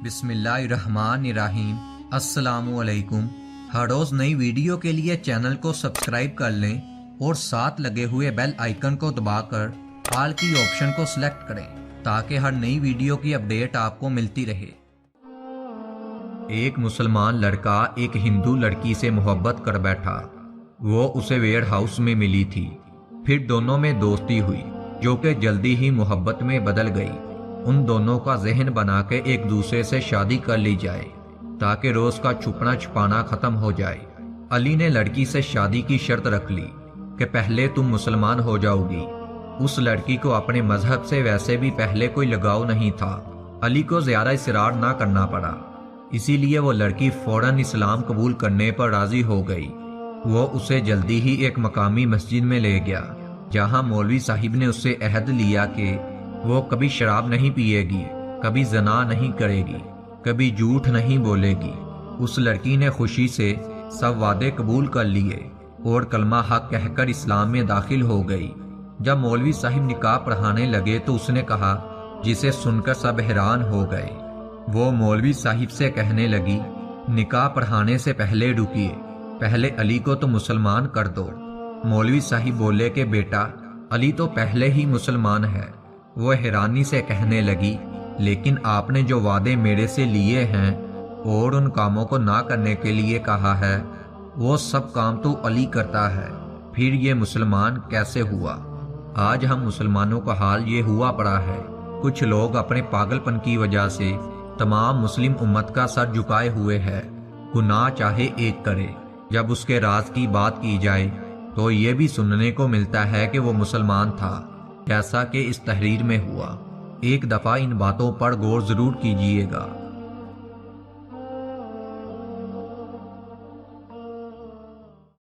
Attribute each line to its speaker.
Speaker 1: بسم اللہ الرحمن الرحیم۔ السلام علیکم۔ ہر روز نئی ویڈیو کے لیے چینل کو سبسکرائب کر لیں اور ساتھ لگے ہوئے بیل آئیکن کو دبا کر آل کی آپشن کو سلیکٹ کریں تاکہ ہر نئی ویڈیو کی اپڈیٹ آپ کو ملتی رہے۔ ایک مسلمان لڑکا ایک ہندو لڑکی سے محبت کر بیٹھا۔ وہ اسے ویئر ہاؤس میں ملی تھی، پھر دونوں میں دوستی ہوئی جو کہ جلدی ہی محبت میں بدل گئی۔ ان دونوں کا ذہن بنا کے ایک دوسرے سے شادی کر لی جائے تاکہ روز کا چھپنا چھپانا ختم ہو جائے۔ علی نے لڑکی سے شادی کی شرط رکھ لی کہ پہلے تم مسلمان ہو جاؤ گی۔ اس لڑکی کو اپنے مذہب سے ویسے بھی پہلے کوئی لگاؤ نہیں تھا۔ علی کو زیادہ اصرار نہ کرنا پڑا، اسی لیے وہ لڑکی فوراً اسلام قبول کرنے پر راضی ہو گئی۔ وہ اسے جلدی ہی ایک مقامی مسجد میں لے گیا جہاں مولوی صاحب نے اس سے عہد لیا کہ وہ کبھی شراب نہیں پیے گی، کبھی زنا نہیں کرے گی، کبھی جھوٹ نہیں بولے گی۔ اس لڑکی نے خوشی سے سب وعدے قبول کر لیے اور کلمہ حق کہہ کر اسلام میں داخل ہو گئی۔ جب مولوی صاحب نکاح پڑھانے لگے تو اس نے کہا، جسے سن کر سب حیران ہو گئے۔ وہ مولوی صاحب سے کہنے لگی، نکاح پڑھانے سے پہلے رکیے، پہلے علی کو تو مسلمان کر دو۔ مولوی صاحب بولے کہ بیٹا، علی تو پہلے ہی مسلمان ہے۔ وہ حیرانی سے کہنے لگی، لیکن آپ نے جو وعدے میرے سے لیے ہیں اور ان کاموں کو نہ کرنے کے لیے کہا ہے، وہ سب کام تو علی کرتا ہے، پھر یہ مسلمان کیسے ہوا؟ آج ہم مسلمانوں کا حال یہ ہوا پڑا ہے۔ کچھ لوگ اپنے پاگل پن کی وجہ سے تمام مسلم امت کا سر جھکائے ہوئے ہے۔ گناہ چاہے ایک کرے، جب اس کے راز کی بات کی جائے تو یہ بھی سننے کو ملتا ہے کہ وہ مسلمان تھا، جیسا کہ اس تحریر میں ہوا۔ ایک دفعہ ان باتوں پر غور ضرور کیجیے گا۔